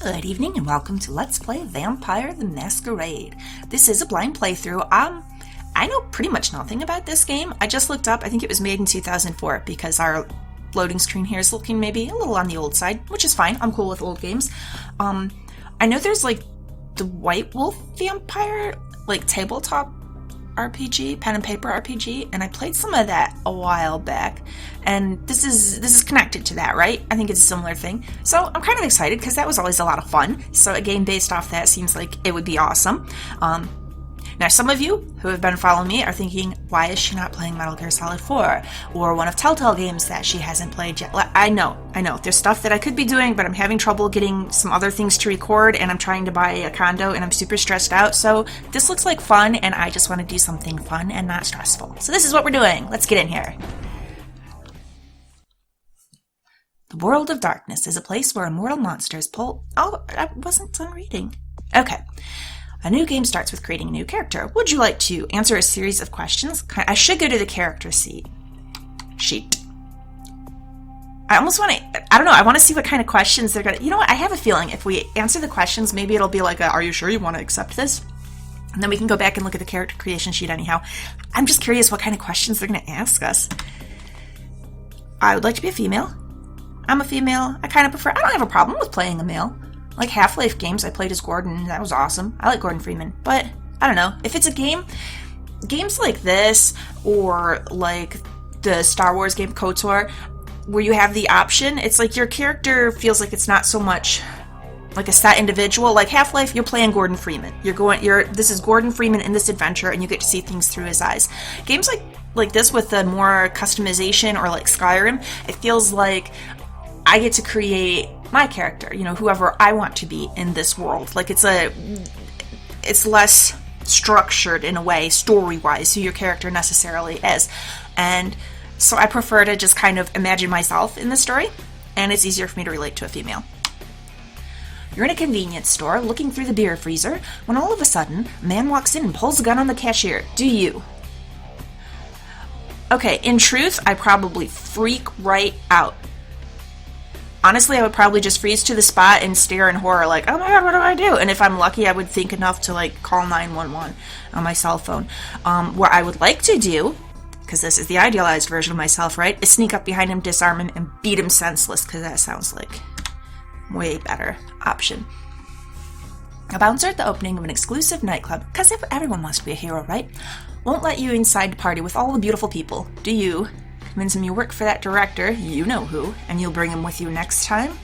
Good evening and welcome to Let's Play Vampire the Masquerade. This is a blind playthrough. I know pretty much nothing about this game. I just looked up, I think it was made in 2004 because our loading screen here is looking maybe a little on the old side, which is fine. I'm cool with old games. I know there's like the White Wolf Vampire, like tabletop RPG, pen and paper RPG, and I played some of that a while back, and this is connected to that, right? I think it's a similar thing. So I'm kind of excited because that was always a lot of fun. So a game based off that seems like it would be awesome. Now, some of you who have been following me are thinking, why is she not playing Metal Gear Solid 4? Or one of Telltale games that she hasn't played yet? I know. There's stuff that I could be doing, but I'm having trouble getting some other things to record, and I'm trying to buy a condo, and I'm super stressed out. So this looks like fun, and I just want to do something fun and not stressful. So this is what we're doing. Let's get in here. The World of Darkness is a place where immortal monsters pull... Oh, I wasn't done reading. Okay. A new game starts with creating a new character. Would you like to answer a series of questions? I should go to the character sheet. I almost want to, I don't know, I want to see what kind of questions they're going to, you know what, I have a feeling if we answer the questions, maybe it'll be like, are you sure you want to accept this? And then we can go back and look at the character creation sheet anyhow. I'm just curious what kind of questions they're going to ask us. I would like to be a female. I'm a female. I kind of prefer, I don't have a problem with playing a male. Like Half-Life games, I played as Gordon. That was awesome. I like Gordon Freeman. But, I don't know. If it's a game, games like this, or like the Star Wars game KOTOR, where you have the option, it's like your character feels like it's not so much like a set individual. Like Half-Life, you're playing Gordon Freeman. This is Gordon Freeman in this adventure, and you get to see things through his eyes. Games like this with the more customization, or like Skyrim, it feels like I get to create my character, whoever I want to be in this world. Like it's less structured in a way, story-wise, who your character necessarily is. And so I prefer to just kind of imagine myself in the story, and it's easier for me to relate to a female. You're in a convenience store looking through the beer freezer when all of a sudden a man walks in and pulls a gun on the cashier. Do you? Okay, in truth, I probably freak right out. Honestly, I would probably just freeze to the spot and stare in horror like, oh my god, what do I do? And if I'm lucky, I would think enough to like call 911 on my cell phone. What I would like to do, because this is the idealized version of myself, right, is sneak up behind him, disarm him, and beat him senseless, because that sounds like way better option. A bouncer at the opening of an exclusive nightclub, because everyone wants to be a hero, right, won't let you inside to party with all the beautiful people. Do you? Convince him you work for that director, you know who, and you'll bring him with you next time.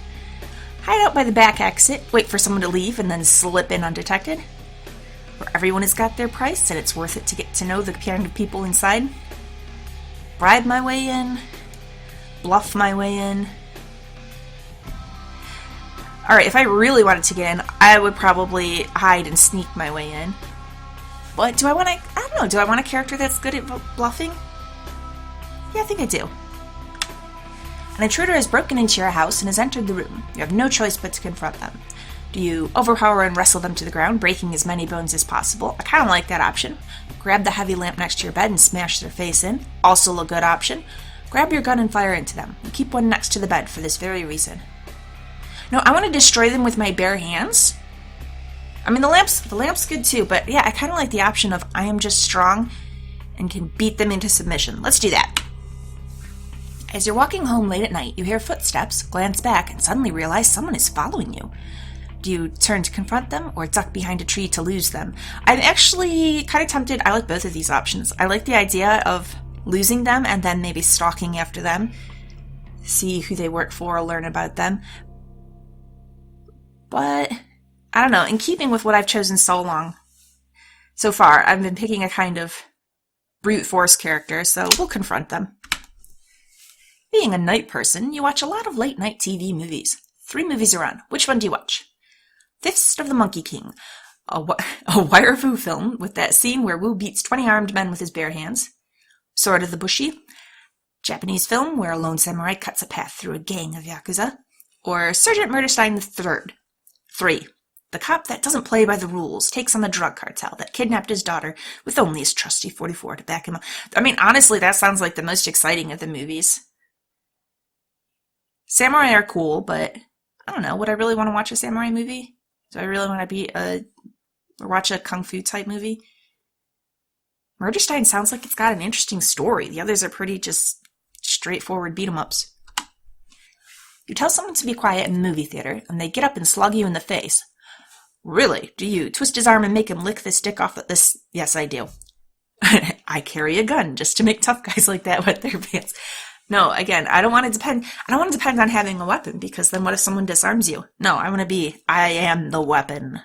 Hide out by the back exit, wait for someone to leave, and then slip in undetected. Where everyone has got their price, and it's worth it to get to know the kind of people inside. Bribe my way in. Bluff my way in. Alright, if I really wanted to get in, I would probably hide and sneak my way in. But do I don't know, do I want a character that's good at bluffing? Yeah, I think I do. An intruder has broken into your house and has entered the room. You have no choice but to confront them. Do you overpower and wrestle them to the ground, breaking as many bones as possible? I kind of like that option. Grab the heavy lamp next to your bed and smash their face in. Also a good option. Grab your gun and fire into them. You keep one next to the bed for this very reason. No, I want to destroy them with my bare hands. I mean, the lamp's good too, but yeah, I kind of like the option of I am just strong and can beat them into submission. Let's do that. As you're walking home late at night, you hear footsteps, glance back, and suddenly realize someone is following you. Do you turn to confront them, or duck behind a tree to lose them? I'm actually kind of tempted. I like both of these options. I like the idea of losing them and then maybe stalking after them, see who they work for, learn about them. But, I don't know, in keeping with what I've chosen so far, I've been picking a kind of brute force character, so we'll confront them. Being a night person, you watch a lot of late-night TV movies. 3 movies are on. Which one do you watch? Fist of the Monkey King, a wire Fu film with that scene where Wu beats 20 armed men with his bare hands. Sword of the Bushi, Japanese film where a lone samurai cuts a path through a gang of Yakuza. Or Sergeant Murderstein III. 3. The cop that doesn't play by the rules takes on the drug cartel that kidnapped his daughter with only his trusty .44 to back him up. I mean, honestly, that sounds like the most exciting of the movies. Samurai are cool, but I don't know. Would I really want to watch a samurai movie? Do I really want to watch a kung fu type movie? Murderstein sounds like it's got an interesting story. The others are pretty just straightforward beat-em-ups. You tell someone to be quiet in the movie theater, and they get up and slug you in the face. Really? Do you twist his arm and make him lick the stick off of this? Yes, I do. I carry a gun just to make tough guys like that wet their pants. No, again, I don't want to depend on having a weapon, because then what if someone disarms you? No, I am the weapon.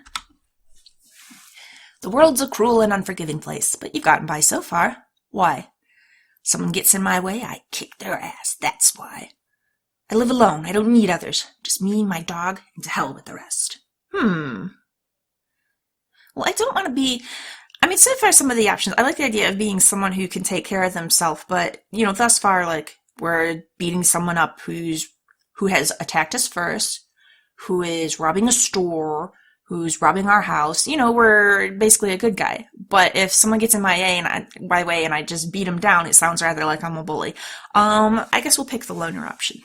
The world's a cruel and unforgiving place, but you've gotten by so far. Why? Someone gets in my way, I kick their ass, that's why. I live alone, I don't need others. Just me, my dog, and to hell with the rest. Well, I don't want to be... so far some of the options, I like the idea of being someone who can take care of themselves, but, thus far, we're beating someone up who has attacked us first, who is robbing a store, who's robbing our house. We're basically a good guy. But if someone gets in my way and I just beat him down, it sounds rather like I'm a bully. I guess we'll pick the loner option.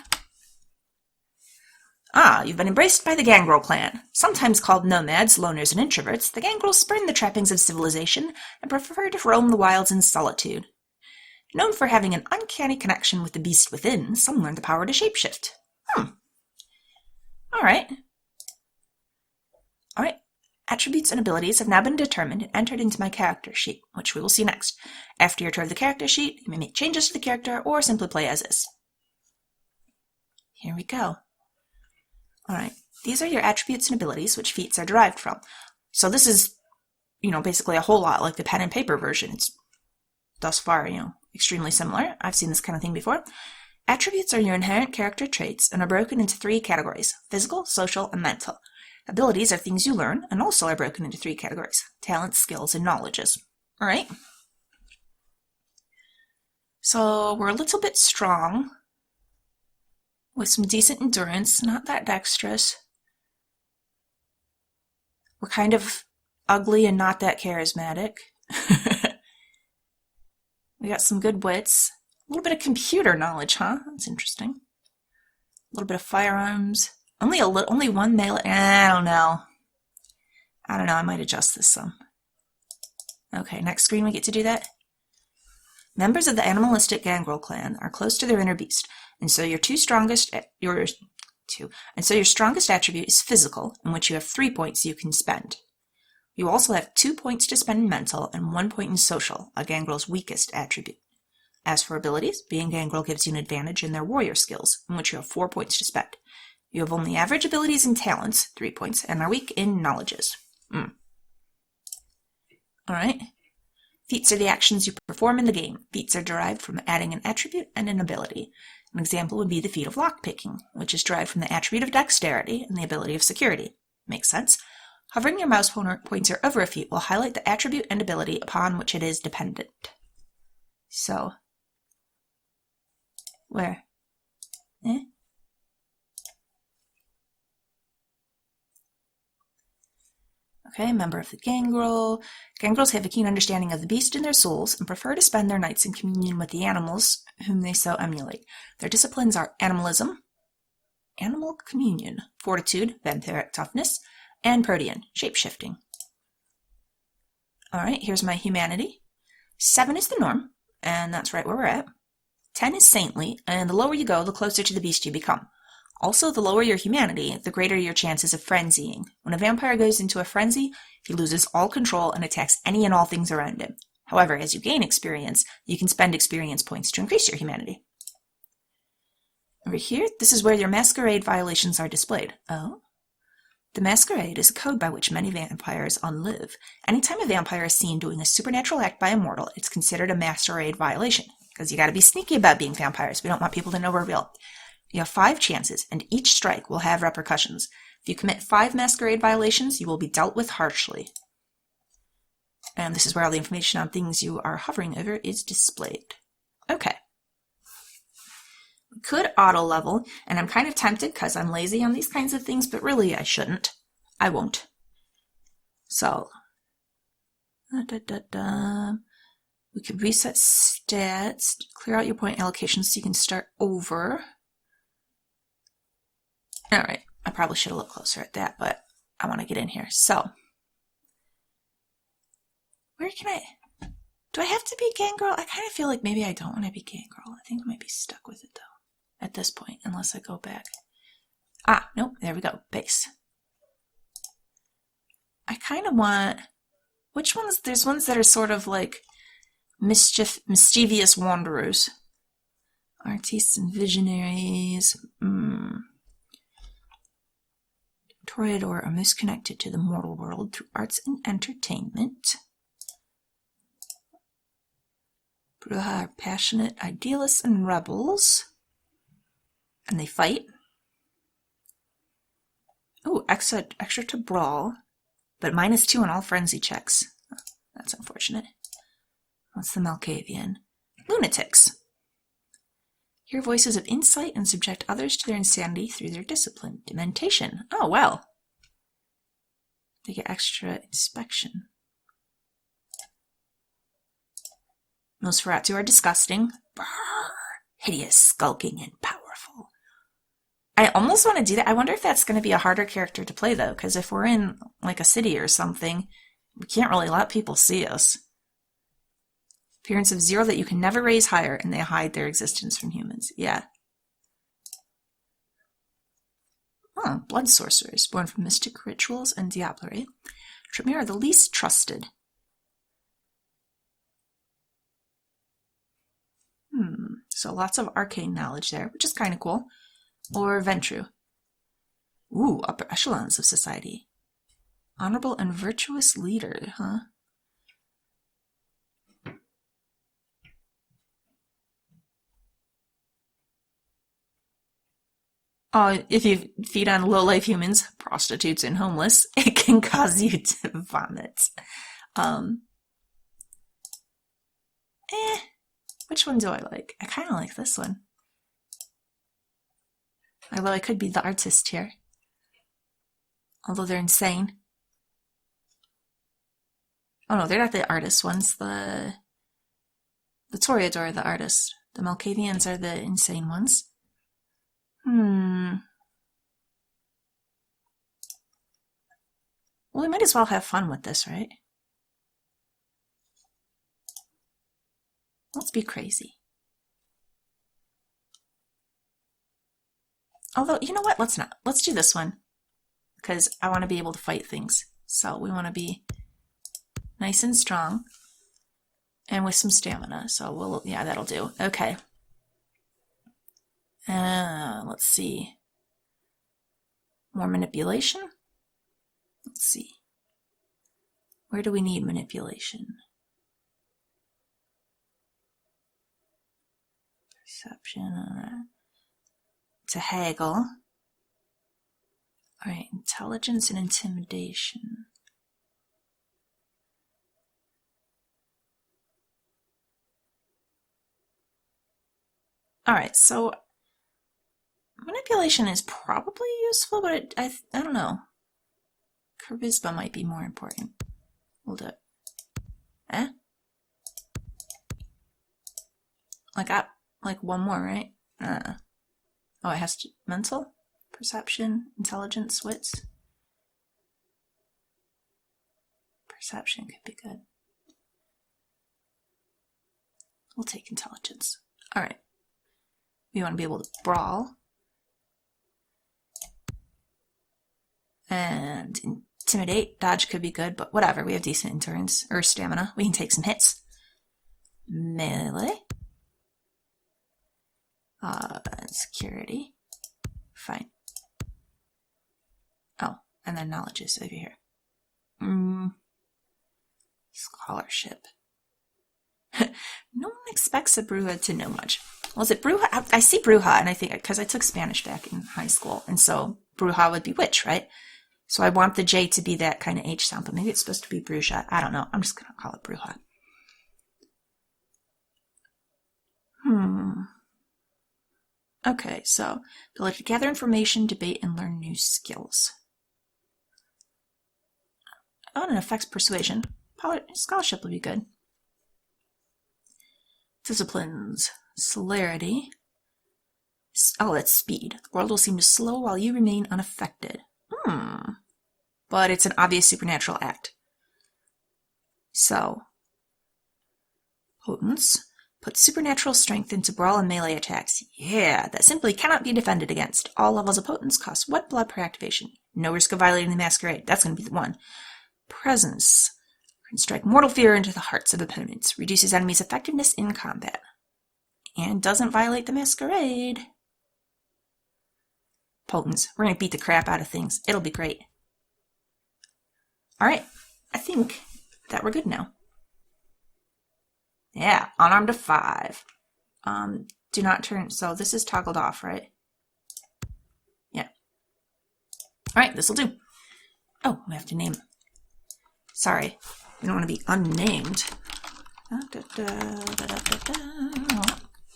You've been embraced by the Gangrel clan. Sometimes called nomads, loners, and introverts, the Gangrels spurn the trappings of civilization and prefer to roam the wilds in solitude. Known for having an uncanny connection with the beast within, some learn the power to shapeshift. Alright. Attributes and abilities have now been determined and entered into my character sheet, which we will see next. After your tour of the character sheet, you may make changes to the character or simply play as is. Here we go. Alright, these are your attributes and abilities, which feats are derived from. So this is, basically a whole lot like the pen and paper version. It's thus far, extremely similar. I've seen this kind of thing before. Attributes are your inherent character traits and are broken into 3 categories: physical, social, and mental. Abilities are things you learn and also are broken into 3 categories: talents, skills, and knowledges. Alright. So we're a little bit strong, with some decent endurance, not that dexterous. We're kind of ugly and not that charismatic. We got some good wits. A little bit of computer knowledge, huh? That's interesting. A little bit of firearms. Only one melee. I don't know. I might adjust this some. Okay, next screen we get to do that. Members of the animalistic Gangrel clan are close to their inner beast, and so your strongest attribute is physical, in which you have 3 points you can spend. You also have 2 points to spend in mental and 1 point in social, a Gangrel's weakest attribute. As for abilities, being Gangrel gives you an advantage in their warrior skills, in which you have 4 points to spend. You have only average abilities and talents, 3 points, and are weak in knowledges. Alright. Feats are the actions you perform in the game. Feats are derived from adding an attribute and an ability. An example would be the feat of lockpicking, which is derived from the attribute of dexterity and the ability of security. Makes sense? Hovering your mouse pointer over a feat will highlight the attribute and ability upon which it is dependent. So, where? Okay, member of the Gangrel. Gangrels have a keen understanding of the beast in their souls and prefer to spend their nights in communion with the animals whom they so emulate. Their disciplines are animalism, animal communion, fortitude, vampiric toughness, and protean, shapeshifting. Alright, here's my humanity. 7 is the norm, and that's right where we're at. 10 is saintly, and the lower you go, the closer to the beast you become. Also, the lower your humanity, the greater your chances of frenzying. When a vampire goes into a frenzy, he loses all control and attacks any and all things around him. However, as you gain experience, you can spend experience points to increase your humanity. Over here, this is where your masquerade violations are displayed. Oh? The masquerade is a code by which many vampires unlive. Anytime a vampire is seen doing a supernatural act by a mortal, it's considered a masquerade violation. Because you gotta be sneaky about being vampires. We don't want people to know we're real. You have 5 chances, and each strike will have repercussions. If you commit 5 masquerade violations, you will be dealt with harshly. And this is where all the information on things you are hovering over is displayed. Okay. We could auto level, and I'm kind of tempted because I'm lazy on these kinds of things, but really I shouldn't. I won't. So, we could reset stats, clear out your point allocations so you can start over. Alright, I probably should have looked closer at that, but I want to get in here. So, where can I... Do I have to be Gangrel? I kind of feel like maybe I don't want to be Gangrel. I think I might be stuck with it, though, at this point, unless I go back. Ah, nope, there we go. Base. I kind of want... Which ones? There's ones that are sort of like mischievous wanderers. Artists and visionaries. Toreador are most connected to the mortal world through arts and entertainment. Bruja are passionate idealists and rebels. And they fight. Oh, extra to brawl. But -2 on all frenzy checks. Oh, that's unfortunate. What's the Malkavian? Lunatics. Hear voices of insight and subject others to their insanity through their discipline. Dementation. Oh, well. They get extra inspection. Nosferatu are disgusting. Brrr, hideous, skulking, and powerful. I almost want to do that. I wonder if that's going to be a harder character to play, though, because if we're in, like, a city or something, we can't really let people see us. Appearance of 0 that you can never raise higher, and they hide their existence from humans. Yeah. Oh, blood sorcerers, born from mystic rituals and diablerie. Tremere are the least trusted. So lots of arcane knowledge there, which is kind of cool. Or Ventru. Ooh, upper echelons of society. Honorable and virtuous leader, huh? Oh, if you feed on low-life humans, prostitutes, and homeless, it can cause you to vomit. Which one do I like? I kind of like this one. Although I could be the artist here. Although they're insane. Oh no, they're not the artist ones. The Toreador are the artists. The Malkavians are the insane ones. Well, we might as well have fun with this, right? Let's be crazy. Although, you know what? Let's not. Let's do this one. Because I want to be able to fight things. So we want to be nice and strong. And with some stamina. So yeah, that'll do. Okay. Let's see. More manipulation? Let's see. Where do we need manipulation? Perception. To haggle. Alright, intelligence and intimidation. Alright, so manipulation is probably useful, but I don't know. Charisma might be more important. We'll do it. Like one more, right? Oh, it has to mental, perception, intelligence, wits. Perception could be good. We'll take intelligence. All right. We want to be able to brawl. And intimidate. Dodge could be good, but whatever. We have decent endurance or stamina. We can take some hits. Melee. Security. Fine. Oh, and then knowledge is over here. Scholarship. No one expects a Bruja to know much. Well, is it Bruja? I see Bruja, and I think, because I took Spanish back in high school, and so Bruja would be witch, right? So I want the J to be that kind of H sound, but maybe it's supposed to be Bruja. I don't know. I'm just going to call it Bruja. Okay, so ability to gather information, debate, and learn new skills. Oh, and it affects persuasion. Scholarship would be good. Disciplines. Celerity. Oh, that's speed. The world will seem to slow while you remain unaffected. But it's an obvious supernatural act. So, potence. Put supernatural strength into brawl and melee attacks. Yeah, that simply cannot be defended against. All levels of potence cost 1 blood per activation. No risk of violating the masquerade. That's going to be the one. Presence. Can strike mortal fear into the hearts of opponents. Reduces enemies' effectiveness in combat. And doesn't violate the masquerade. Potence. We're going to beat the crap out of things. It'll be great. Alright. I think that we're good now. Yeah, unarmed to 5. Do not turn. So this is toggled off, right? Yeah. Alright, this will do. Oh, we have to name. Sorry, we don't want to be unnamed.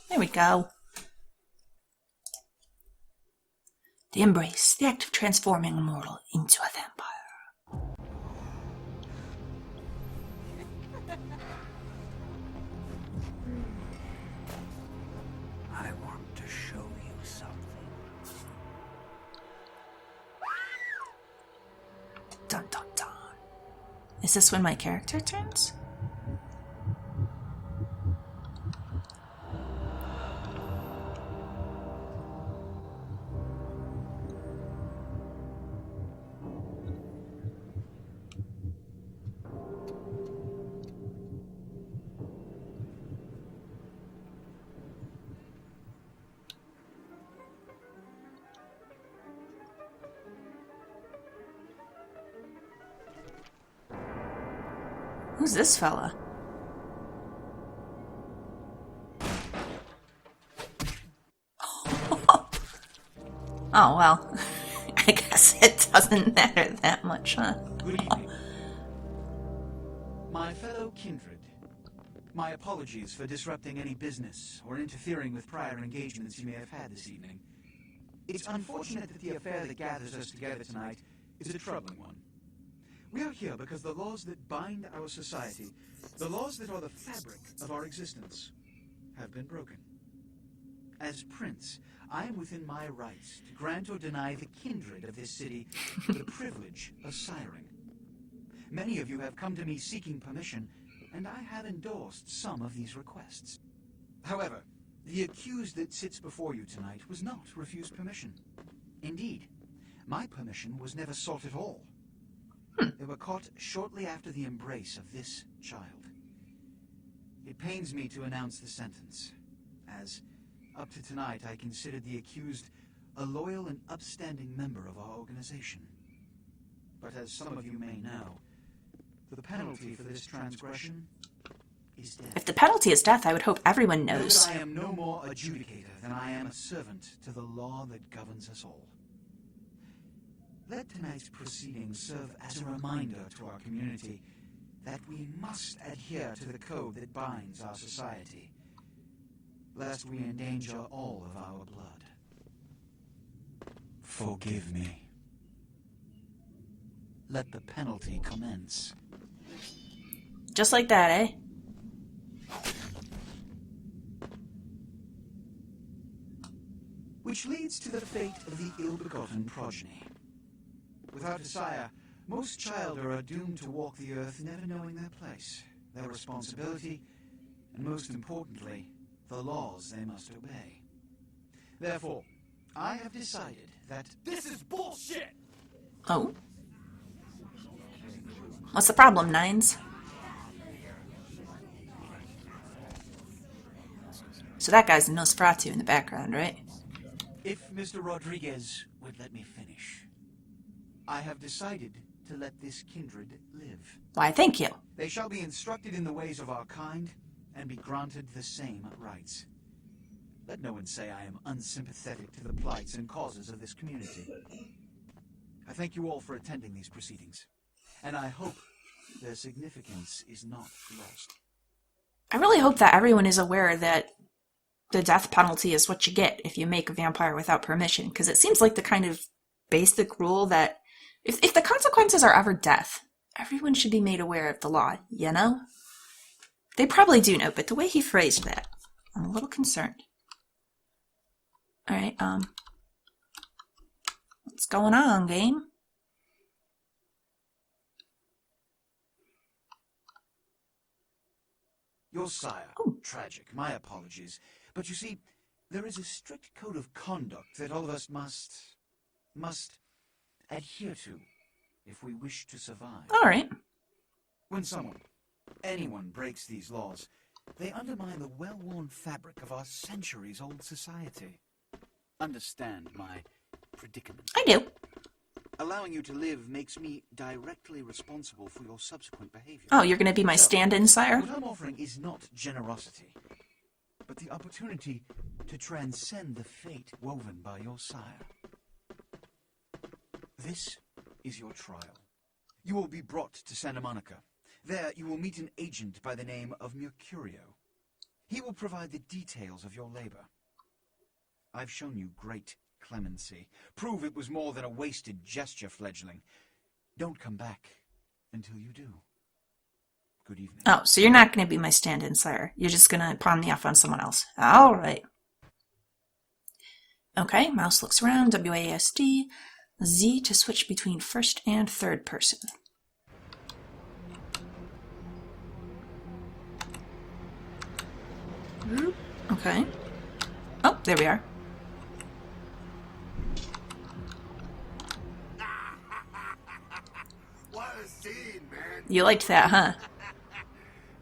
There we go. The embrace, the act of transforming a mortal into a vampire. I want to show you something. Dun dun dun. Is this when my character turns? Who's this fella? Oh, well. I guess it doesn't matter that much, huh? Good evening. My fellow kindred, my apologies for disrupting any business or interfering with prior engagements you may have had this evening. It's unfortunate that the affair that gathers us together tonight is a troubling one. We are here because the laws that bind our society, the laws that are the fabric of our existence, have been broken. As Prince, I am within my rights to grant or deny the kindred of this city the privilege of siring. Many of you have come to me seeking permission, and I have endorsed some of these requests. However, the accused that sits before you tonight was not refused permission. Indeed, my permission was never sought at all. They were caught shortly after the embrace of this child. It pains me to announce the sentence, as up to tonight I considered the accused a loyal and upstanding member of our organization. But as some of you may know, the penalty for this transgression is death. If the penalty is death, I would hope everyone Know knows. that I am no more adjudicator than I am a servant to the law that governs us all. Let tonight's proceedings serve as a reminder to our community that we must adhere to the code that binds our society, lest we endanger all of our blood. Forgive me. Let the penalty commence. Just like that, eh? Which leads to the fate of the ill-begotten progeny. Without a sire, most children are doomed to walk the earth never knowing their place, their responsibility, and most importantly, the laws they must obey. Therefore, I have decided that this is bullshit! Oh? What's the problem, Nines? So that guy's a Nosferatu in the background, right? If Mr. Rodriguez would let me finish. I have decided to let this kindred live. Why, thank you. They shall be instructed in the ways of our kind and be granted the same rights. Let no one say I am unsympathetic to the plights and causes of this community. I thank you all for attending these proceedings, and I hope their significance is not lost. I really hope that everyone is aware that the death penalty is what you get if you make a vampire without permission, because it seems like the kind of basic rule that if the consequences are ever death, everyone should be made aware of the law, you know? They probably do know, but the way he phrased that, I'm a little concerned. Alright, what's going on, game? Your sire. Tragic. My apologies. But you see, there is a strict code of conduct that all of us must adhere to if we wish to survive. Alright. When anyone breaks these laws, they undermine the well-worn fabric of our centuries-old society. Understand my predicament. I do. Allowing you to live makes me directly responsible for your subsequent behavior. Oh, you're gonna be my stand-in, sire? What I'm offering is not generosity, but the opportunity to transcend the fate woven by your sire. This is your trial. You will be brought to Santa Monica. There you will meet an agent by the name of Mercurio. He will provide the details of your labor. I've shown you great clemency. Prove it was more than a wasted gesture, fledgling. Don't come back until you do. Good evening. Oh, so you're not going to be my stand-in, sire. You're just going to pawn me off on someone else. All right. Okay, mouse looks around, WASD, Z to switch between first and third person. Okay. Oh, there we are. What a scene, man. You liked that, huh?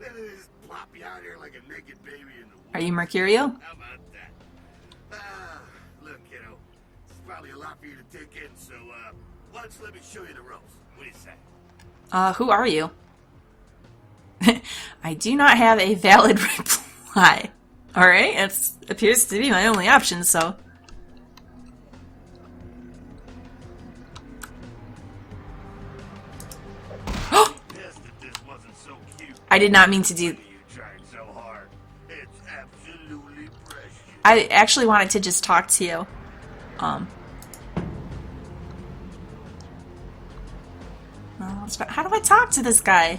Then they just plop you out here like a naked baby in the woods. Are you Mercurio? How about that? Look, kiddo, it's probably a lot for you to take in, so, why don't you let me show you the ropes? What do you say? Who are you? I do not have a valid reply. Alright, it appears to be my only option, so... Pissed that this wasn't so cute. I did not mean to do... You tried so hard. It's absolutely precious. I actually wanted to just talk to you. How do I talk to this guy?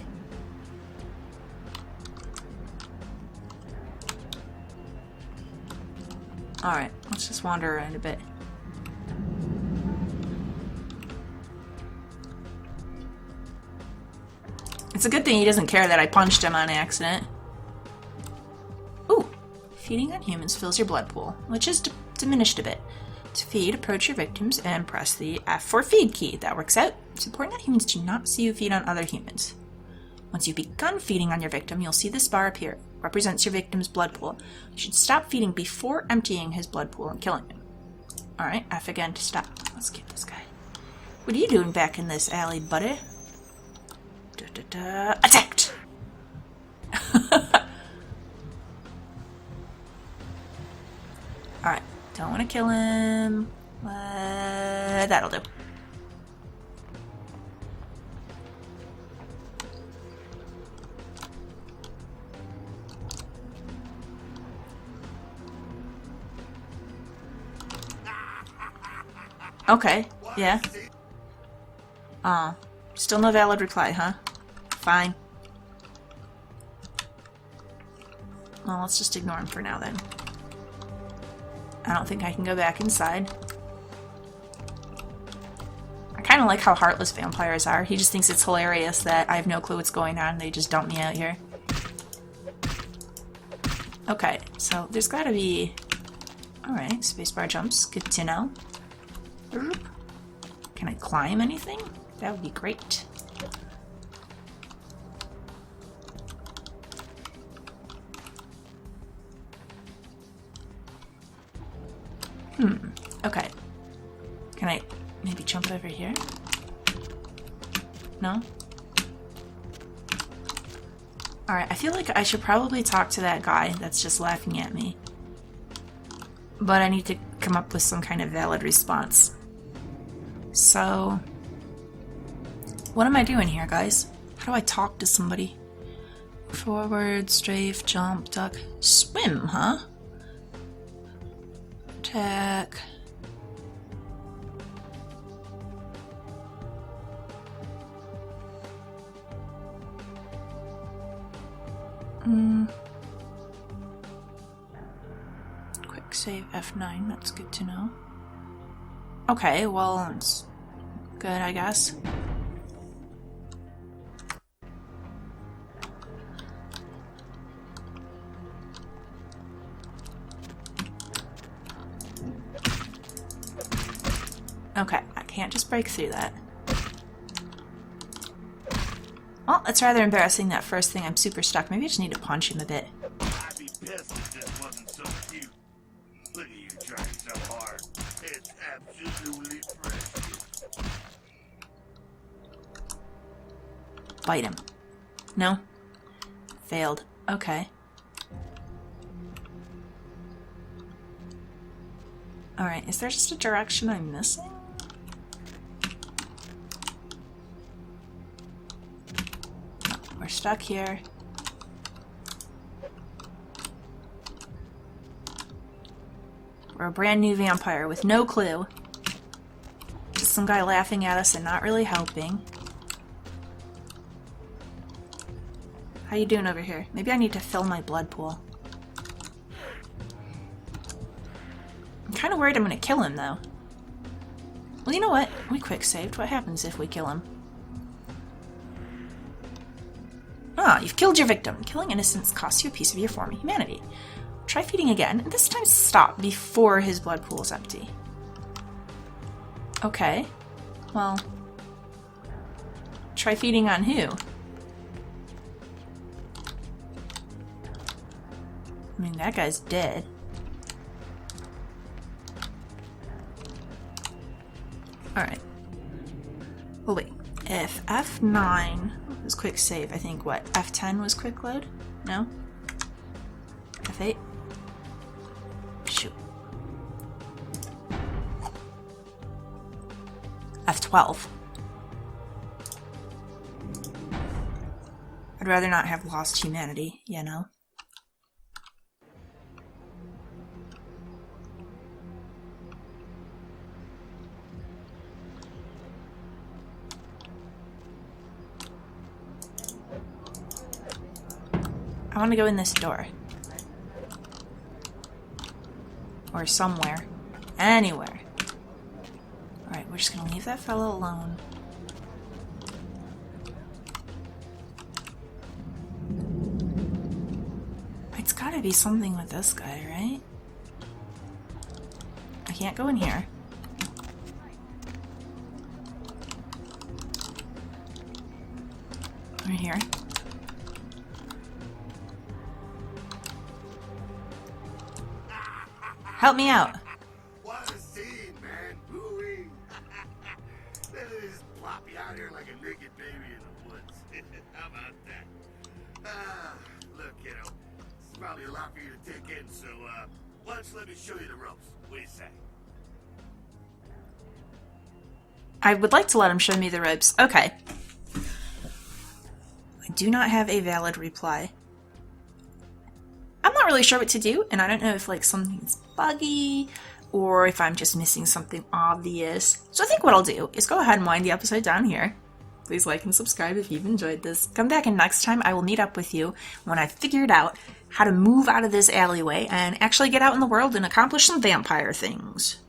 Alright, let's just wander around a bit. It's a good thing he doesn't care that I punched him on accident. Ooh! Feeding on humans fills your blood pool, which is diminished a bit. To feed, approach your victims and press the F for feed key. That works out. It's important that humans do not see you feed on other humans. Once you've begun feeding on your victim, you'll see this bar appear. It represents your victim's blood pool. You should stop feeding before emptying his blood pool and killing him. Alright, F again to stop. Let's get this guy. What are you doing back in this alley, buddy? Attacked! Alright, don't want to kill him. That'll do. Okay, yeah. Still no valid reply, huh? Fine. Well, let's just ignore him for now then. I don't think I can go back inside. I kind of like how heartless vampires are. He just thinks it's hilarious that I have no clue what's going on. They just dump me out here. Okay, so there's gotta be... Alright, spacebar jumps. Good to know. Can I climb anything? That would be great. Okay. Can I maybe jump over here? No? Alright, I feel like I should probably talk to that guy that's just laughing at me. But I need to come up with some kind of valid response. So... what am I doing here, guys? How do I talk to somebody? Forward, strafe, jump, duck, swim, huh? Attack. Quick save F9, that's good to know. Okay, well, it's good, I guess. Okay, I can't just break through that. Well, it's rather embarrassing that first thing I'm super stuck. Maybe I just need to punch him a bit. I'd be pissed if this wasn't so cute. Look at you trying so hard. It's absolutely fresh. Bite him. No? Failed. Okay. Alright, is there just a direction I'm missing? No, we're stuck here. We're a brand new vampire with no clue. Just some guy laughing at us and not really helping. How you doing over here? Maybe I need to fill my blood pool. I'm kind of worried I'm going to kill him, though. Well, you know what? We quick saved. What happens if we kill him? Ah, you've killed your victim. Killing innocents costs you a piece of your former humanity. Try feeding again, and this time stop before his blood pool is empty. Okay. Well, try feeding on who? I mean, that guy's dead. Alright. Well, wait. If F9 was quick save, I think what? F10 was quick load? No? F8? Shoot. F12. I'd rather not have lost humanity, you know? I want to go in this door. Or somewhere. Anywhere. Alright, we're just gonna leave that fellow alone. It's gotta be something with this guy, right? I can't go in here. Right here. Help me out. What a scene, man. Ooh-wee. They just plop you out here like a naked baby in the woods. How about that? Look, kiddo. It's probably a lot for you to take in, so, why don't you let me show you the ropes? What do you say? I would like to let him show me the ropes. Okay. I do not have a valid reply. I'm not really sure what to do, and I don't know if like something's buggy or if I'm just missing something obvious. So I think what I'll do is go ahead and wind the episode down here. Please like and subscribe if you've enjoyed this. Come back, and next time I will meet up with you when I've figured out how to move out of this alleyway and actually get out in the world and accomplish some vampire things.